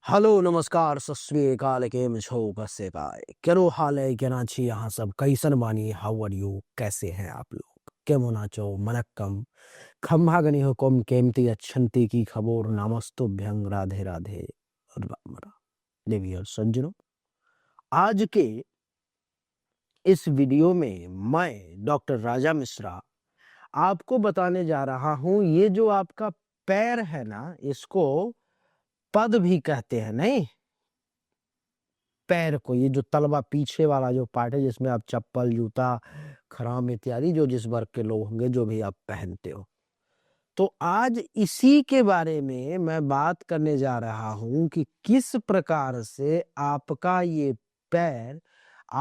Hello नमस्कार सत श्री अकाल केम छो कसे काय केरो हाल है केना छी यहाँ सब कैसन बानी हाउ आर यू कैसे हैं आप लोग केमन आचो मनक्कम खम्हा गनी हो कोम केमती अच्छंती की खबर नमस्तुभ्यं राधे राधे रामरा देवी और सज्जनों आज के इस वीडियो में मैं डॉक्टर राजा मिश्रा आपको बताने जा रहा हूं ये जो आपका पैर है ना इसको पद भी कहते हैं नहीं पैर को ये जो तलवा पीछे वाला जो पार्ट है जिसमें आप चप्पल जूता खराम इत्यादि जो जिस वर्ग के लोग होंगे जो भी आप पहनते हो तो आज इसी के बारे में मैं बात करने जा रहा हूं कि किस प्रकार से आपका ये पैर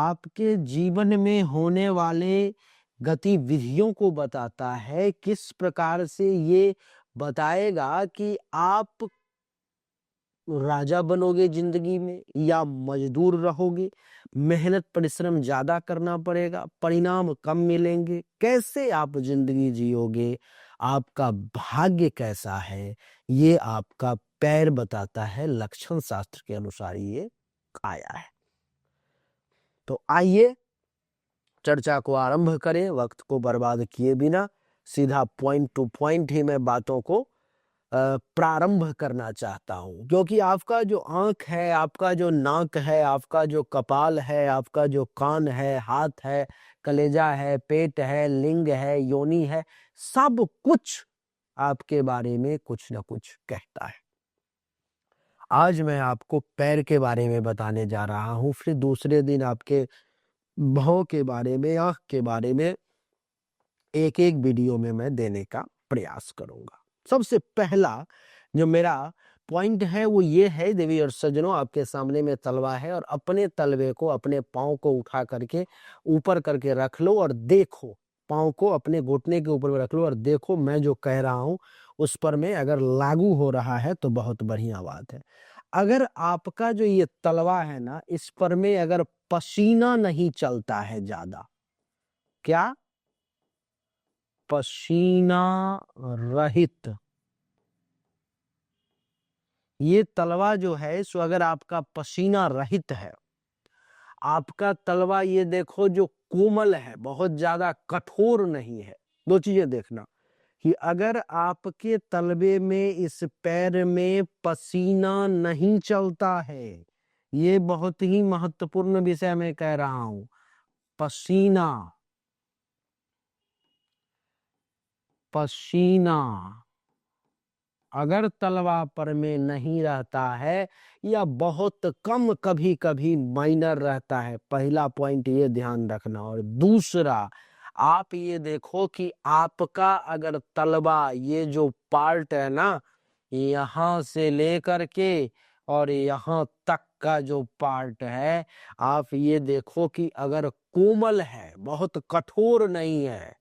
आपके जीवन में होने वाले गतिविधियों को बताता है किस प्रकार से ये बताएगा कि आप राजा बनोगे जिंदगी में या मजदूर रहोगे मेहनत परिश्रम ज्यादा करना पड़ेगा परिणाम कम मिलेंगे कैसे आप जिंदगी जियोगे आपका भाग्य कैसा है ये आपका पैर बताता है लक्षण शास्त्र के अनुसार ये आया है तो आइए चर्चा को आरंभ करें वक्त को बर्बाद किए बिना सीधा पॉइंट टू पॉइंट ही मैं बातों को प्रारंभ करना चाहता हूं क्योंकि आपका जो आंख है आपका जो नाक है आपका जो कपाल है आपका जो कान है हाथ है कलेजा है पेट है लिंग है योनि है सब कुछ आपके बारे में कुछ ना कुछ कहता है आज मैं आपको पैर के बारे में बताने जा रहा हूं फिर दूसरे दिन आपके भौं के बारे में आंख के बारे में एक एक वीडियो में मैं देने का प्रयास करूंगा सबसे पहला जो मेरा पॉइंट है वो ये है देवी और सज्जनों आपके सामने में तलवा है और अपने तलवे को अपने पांव को उठा करके ऊपर करके रख लो और देखो पांव को अपने घुटने के ऊपर रख लो और देखो मैं जो कह रहा हूं उस पर में अगर लागू हो रहा है तो बहुत बढ़िया बात है अगर आपका जो ये तलवा है ना इस पर में अगर पसीना नहीं चलता है ज्यादा क्या पसीना रहित ये तलवा जो है सो अगर आपका पसीना रहित है आपका तलवा ये देखो जो कोमल है बहुत ज्यादा कठोर नहीं है दो चीजें देखना कि अगर आपके तलवे में इस पैर में पसीना नहीं चलता है ये बहुत ही महत्वपूर्ण विषय मैं कह रहा हूं पसीना पसीना अगर तलवा पर में नहीं रहता है या बहुत कम कभी कभी माइनर रहता है पहला पॉइंट ये ध्यान रखना और दूसरा आप ये देखो कि आपका अगर तलवा ये जो पार्ट है ना यहाँ से लेकर के और यहाँ तक का जो पार्ट है आप ये देखो कि अगर कोमल है बहुत कठोर नहीं है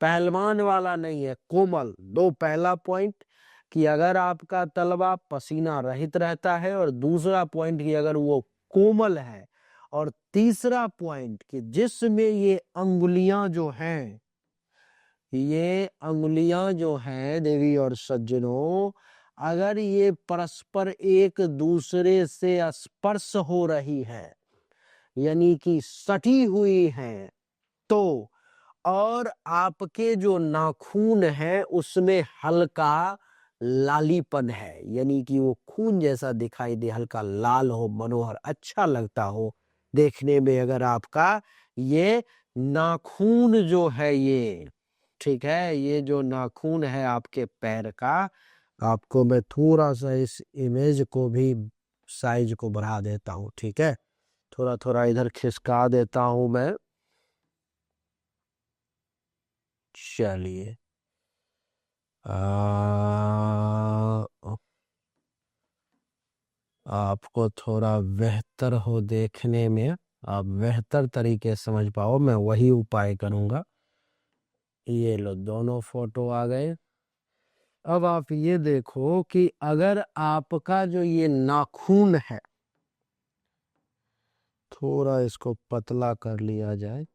पहलवान वाला नहीं है कोमल दो पहला पॉइंट कि अगर आपका तलवा पसीना रहित रहता है और दूसरा पॉइंट कि अगर वो कोमल है और तीसरा पॉइंट कि जिसमें ये अंगुलियां जो हैं ये अंगुलियां जो हैं देवी और सज्जनों अगर ये परस्पर एक दूसरे से स्पर्श हो रही है यानी कि सटी हुई हैं तो और आपके जो नाखून है उसमें हल्का लालीपन है यानी कि वो खून जैसा दिखाई दे हल्का लाल हो मनोहर अच्छा लगता हो देखने में अगर आपका ये नाखून जो है ये ठीक है ये जो नाखून है आपके पैर का आपको मैं थोड़ा सा इस इमेज को भी साइज को बढ़ा देता हूँ ठीक है थोड़ा थोड़ा इधर खिसका देता हूं मैं चलिए आपको थोड़ा बेहतर हो देखने में आप बेहतर तरीके से समझ पाओ मैं वही उपाय करूंगा ये लो दोनों फोटो आ गए अब आप ये देखो कि अगर आपका जो ये नाखून है थोड़ा इसको पतला कर लिया जाए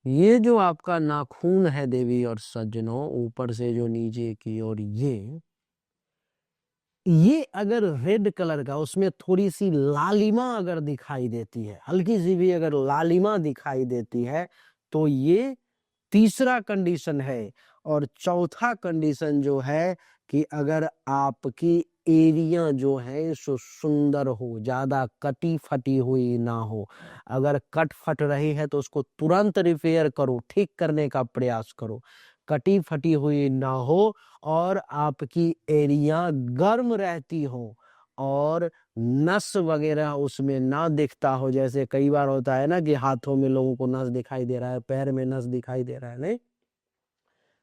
ये जो आपका नाखून है देवी और सज्जनों ऊपर से जो नीचे की ओर ये अगर रेड कलर का, उसमें थोड़ी सी लालिमा अगर दिखाई देती है, हल्की सी भी अगर लालिमा दिखाई देती है, तो ये तीसरा कंडीशन है। और चौथा कंडीशन जो है कि अगर आपकी एरिया जो है सो सुंदर हो, ज्यादा कटी फटी हुई ना हो। अगर कट फट रही है तो उसको तुरंत रिपेयर करो, ठीक करने का प्रयास करो। कटी फटी हुई ना हो और आपकी एरिया गर्म रहती हो और नस वगैरह उसमें ना दिखता हो। जैसे कई बार होता है ना कि हाथों में लोगों को नस दिखाई दे रहा है, पैर में नस दिखाई दे रहा है, नहीं?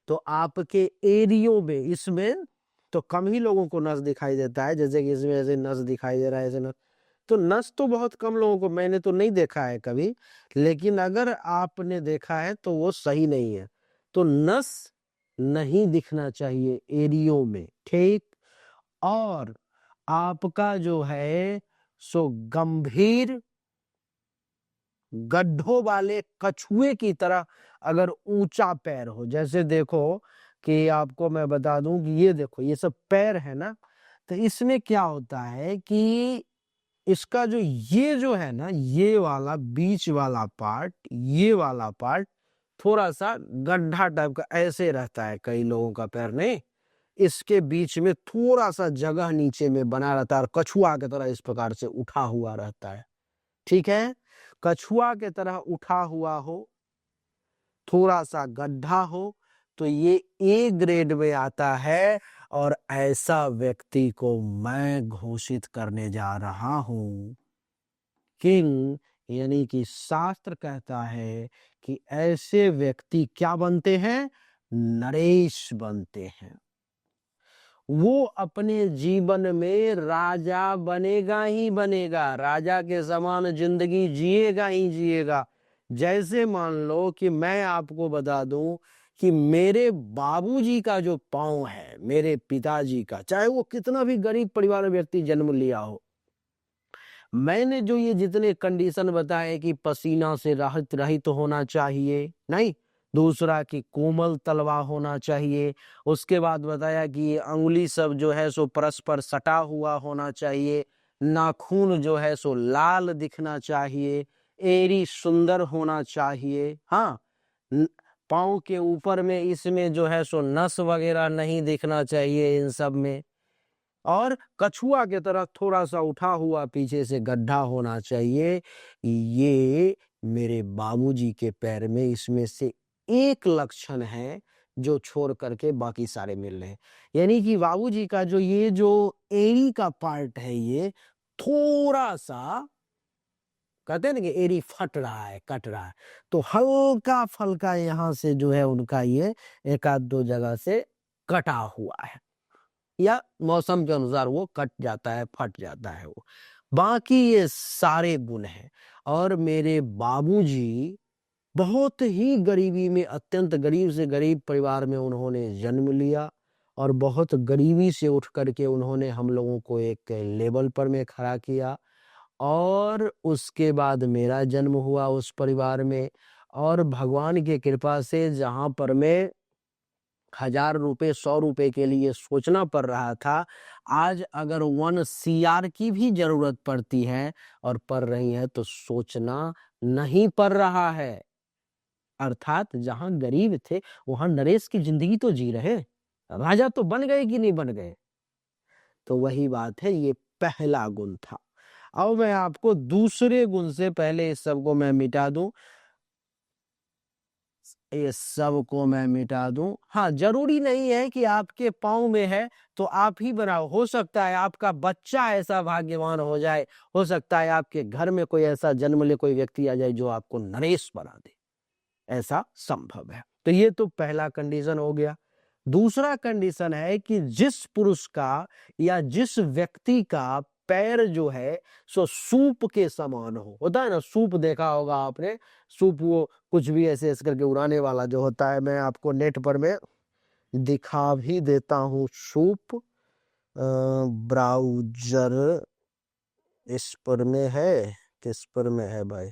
तो आपके एरियो में, इसमें तो कम ही लोगों को नस दिखाई देता है। जैसे कि इसमें ऐसे नस दिखाई दे रहा है, ऐसे नस, तो नस तो बहुत कम लोगों को, मैंने तो नहीं देखा है कभी, लेकिन अगर आपने देखा है तो वो सही नहीं है। तो नस नहीं दिखना चाहिए एरियो में, ठीक। और आपका जो है सो गंभीर गड्ढों वाले कछुए की तरह अगर ऊंचा पैर हो। जैसे देखो कि आपको मैं बता दूं कि ये देखो, ये सब पैर है ना, तो इसमें क्या होता है कि इसका जो ये जो है ना, ये वाला बीच वाला पार्ट, ये वाला पार्ट थोड़ा सा गड्ढा टाइप का ऐसे रहता है कई लोगों का पैर, नहीं? इसके बीच में थोड़ा सा जगह नीचे में बना रहता है और कछुआ की तरह इस प्रकार से उठा हुआ रहता है, ठीक है? कछुआ के तरह उठा हुआ हो, थोड़ा सा गड्ढा हो, तो ये ए ग्रेड में आता है। और ऐसा व्यक्ति को मैं घोषित करने जा रहा हूं किंग, यानी कि शास्त्र कहता है कि ऐसे व्यक्ति क्या बनते हैं? नरेश बनते हैं। वो अपने जीवन में राजा बनेगा ही बनेगा, राजा के समान जिंदगी जिएगा ही जिएगा। जैसे मान लो कि मैं आपको बता दूं कि मेरे बाबूजी का जो पांव है, मेरे पिताजी का, चाहे वो कितना भी गरीब परिवार में व्यक्ति जन्म लिया हो, मैंने जो ये जितने कंडीशन बताए कि पसीना से रहित रहित होना चाहिए, नहीं, दूसरा कि कोमल तलवा होना चाहिए, उसके बाद बताया कि ये अंगुली सब जो है सो परस्पर सटा हुआ होना चाहिए, नाखून जो है सो लाल दिखना चाहिए, एड़ी सुंदर होना चाहिए, हाँ, पाँव के ऊपर में इसमें जो है सो नस वगैरह नहीं दिखना चाहिए इन सब में, और कछुआ की तरह थोड़ा सा उठा हुआ पीछे से गड्ढा होना चाहिए। ये मेरे बाबूजी के पैर में इसमें से एक लक्षण है जो छोड़ करके बाकी सारे मिल रहे हैं। यानी कि बाबूजी का जो ये जो एड़ी का पार्ट है, ये थोड़ा सा, कहते हैं ना कि एड़ी फट रहा है, कट रहा है, तो हल्का फल्का यहाँ से जो है उनका ये एक आध दो जगह से कटा हुआ है, या मौसम के अनुसार वो कट जाता है, फट जाता है वो। बाकी ये सारे गुण हैं। और मेरे बाबूजी बहुत ही गरीबी में, अत्यंत गरीब से गरीब परिवार में उन्होंने जन्म लिया और बहुत गरीबी से उठ करके उन्होंने हम लोगों को एक लेवल पर में खड़ा किया। और उसके बाद मेरा जन्म हुआ उस परिवार में, और भगवान की कृपा से जहां पर मैं 1000 रुपए 100 रुपए के लिए सोचना पड़ रहा था, आज अगर 1 CR की भी जरूरत पड़ती है और पड़ रही है तो सोचना नहीं पड़ रहा है। अर्थात जहां गरीब थे वहां नरेश की जिंदगी तो जी रहे, राजा तो बन गए कि नहीं बन गए। तो वही बात है, ये पहला गुण था। अब मैं आपको दूसरे गुण से, पहले इस सबको मैं मिटा दूं, ये सब को मैं मिटा दूं। हाँ, जरूरी नहीं है कि आपके पाँव में है तो आप ही बनाओ, हो सकता है आपका बच्चा ऐसा भाग्यवान हो जाए, हो सकता है आपके घर में कोई ऐसा जन्म ले कोई व्यक्ति आ जाए जो आपको नरेश बना दे, ऐसा संभव है। तो ये तो पहला कंडीशन हो गया। दूसरा कंडीशन है कि जिस पुरुष का या जिस व्यक्ति का पैर जो है सो सूप के समान हो, होता है ना, सूप देखा होगा आपने, सूप वो कुछ भी ऐसे ऐसे करके उड़ाने वाला जो होता है, मैं आपको नेट पर में दिखा भी देता हूँ। सूप ब्राउजर इस पर में है, किस पर में है भाई,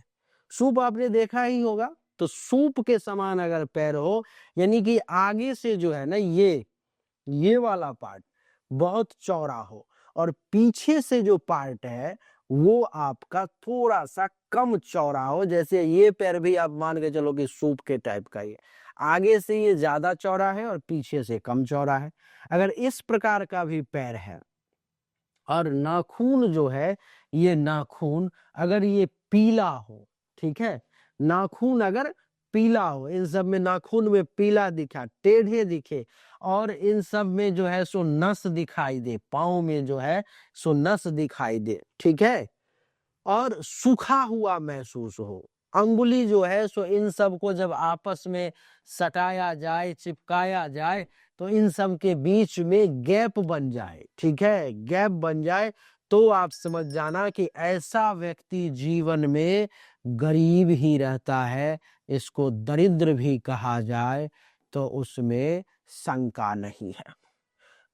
सूप आपने देखा ही होगा। तो सूप के समान अगर पैर हो, यानी कि आगे से जो है ना ये वाला पार्ट बहुत चौड़ा हो और पीछे से जो पार्ट है वो आपका थोड़ा सा कम चौड़ा हो। जैसे ये पैर भी आप मान के चलो कि सूप के टाइप का ही है, आगे से ये ज्यादा चौड़ा है और पीछे से कम चौड़ा है। अगर इस प्रकार का भी पैर है और नाखून जो है, ये नाखून अगर ये पीला हो, ठीक है, नाखून अगर पीला हो, इन सब में नाखून में पीला दिखा, टेढ़े दिखे, और इन सब में जो है सो नस दिखाई दे, पाँव में जो है सो नस दिखाई दे, ठीक है, और सूखा हुआ महसूस हो, अंगुली जो है सो इन सब को जब आपस में सटाया जाए, चिपकाया जाए, तो इन सब के बीच में गैप बन जाए, ठीक है, गैप बन जाए, तो आप समझ जाना कि ऐसा व्यक्ति जीवन में गरीब ही रहता है। इसको दरिद्र भी कहा जाए तो उसमें शंका नहीं है।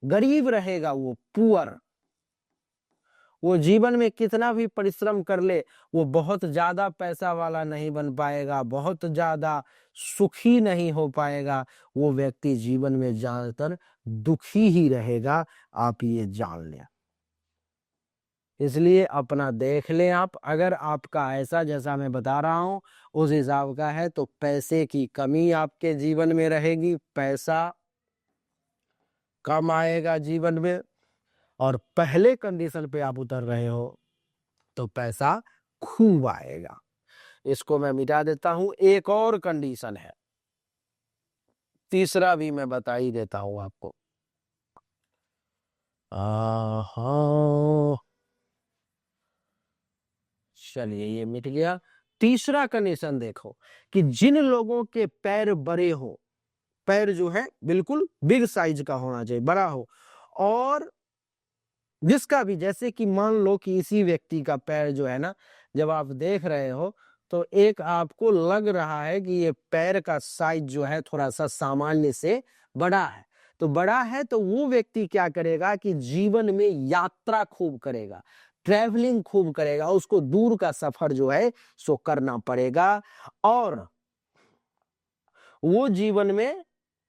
गरीब रहेगा वो, पुअर, वो जीवन में कितना भी परिश्रम कर ले, वो बहुत ज्यादा पैसा वाला नहीं बन पाएगा, बहुत ज्यादा सुखी नहीं हो पाएगा। वो व्यक्ति जीवन में ज्यादातर दुखी ही रहेगा, आप ये जान लें। इसलिए अपना देख लें आप, अगर आपका ऐसा जैसा मैं बता रहा हूं उस हिसाब का है तो पैसे की कमी आपके जीवन में रहेगी, पैसा कम आएगा जीवन में, और पहले कंडीशन पे आप उतर रहे हो तो पैसा खूब आएगा। इसको मैं मिटा देता हूं। एक और कंडीशन है, तीसरा भी मैं बता ही देता हूं आपको। चलिए ये मिट गया। तीसरा कंडीशन देखो कि जिन लोगों के पैर बड़े हो, पैर जो है बिल्कुल बिग साइज का होना चाहिए, बड़ा हो, और जिसका भी, जैसे कि मान लो कि इसी व्यक्ति का पैर जो है ना, जब आप देख रहे हो तो एक आपको लग रहा है कि ये पैर का साइज जो है थोड़ा सा सामान्य से बड़ा है, तो बड़ा है तो वो व्यक्ति क्या करेगा कि जीवन में यात्रा खूब करेगा, ट्रैवलिंग खूब करेगा, उसको दूर का सफर जो है सो करना पड़ेगा, और वो जीवन में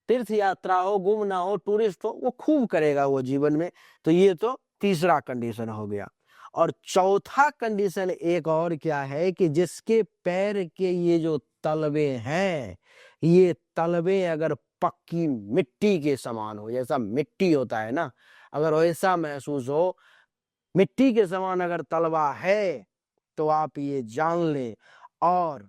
तीर्थ यात्रा हो, घूमना हो, टूरिस्ट हो, वो खूब करेगा वो जीवन में। तो ये तो तीसरा कंडीशन हो गया। और चौथा कंडीशन एक और क्या है कि जिसके पैर के ये जो तलवे हैं, ये तलवे अगर पक्की मिट्टी के समान हो, जैसा मिट्टी होता है ना, अगर वैसा महसूस हो, मिट्टी के समान अगर तलवा है तो आप ये जान लें। और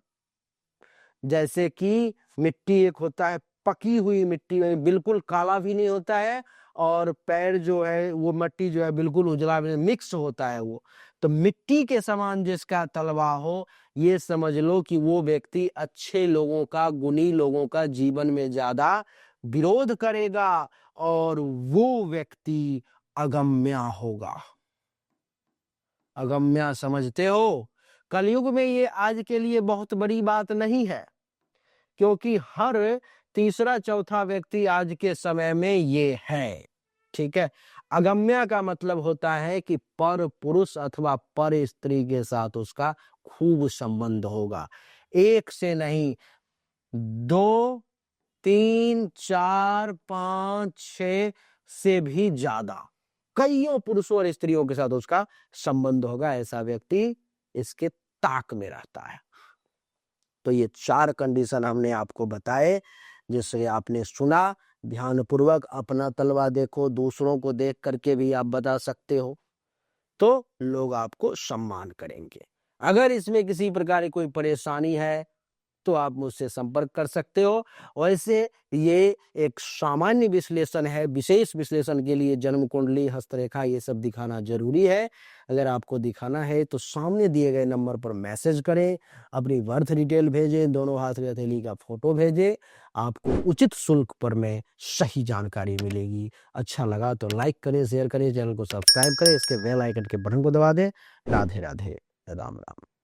जैसे कि मिट्टी एक होता है, पकी हुई मिट्टी में बिल्कुल काला भी नहीं होता है, और पैर जो है वो मिट्टी जो है बिल्कुल उजला मिक्स होता है, वो तो मिट्टी के समान जिसका तलवा हो, ये समझ लो कि वो व्यक्ति अच्छे लोगों का, गुणी लोगों का जीवन में ज्यादा विरोध करेगा, और वो व्यक्ति अगम्य होगा। अगम्य समझते हो? कलयुग में ये आज के लिए बहुत बड़ी बात नहीं है, क्योंकि हर तीसरा चौथा व्यक्ति आज के समय में ये है, ठीक है। अगम्य का मतलब होता है कि पर पुरुष अथवा पर स्त्री के साथ उसका खूब संबंध होगा, एक से नहीं, 2, 3, 4, 5, 6 से भी ज्यादा, कईयों पुरुषों और स्त्रियों के साथ उसका संबंध होगा, ऐसा व्यक्ति इसके ताक में रहता है। तो ये 4 कंडीशन हमने आपको बताए, जिससे आपने सुना, ध्यानपूर्वक अपना तलवा देखो, दूसरों को देख करके भी आप बता सकते हो, तो लोग आपको सम्मान करेंगे। अगर इसमें किसी प्रकार की कोई परेशानी है तो आप मुझसे संपर्क कर सकते हो। वैसे ये एक सामान्य विश्लेषण है, विशेष विश्लेषण के लिए जन्म कुंडली, हस्तरेखा, ये सब दिखाना जरूरी है। अगर आपको दिखाना है तो सामने दिए गए नंबर पर मैसेज करें, अपनी बर्थ डिटेल भेजें, दोनों हाथ की हथेली का फोटो भेजें, आपको उचित शुल्क पर में सही जानकारी मिलेगी। अच्छा लगा तो लाइक करें, शेयर करें, चैनल को सब्सक्राइब करें, इसके बेल आइकन के बटन को दबा दें। राधे राधे, राम राम।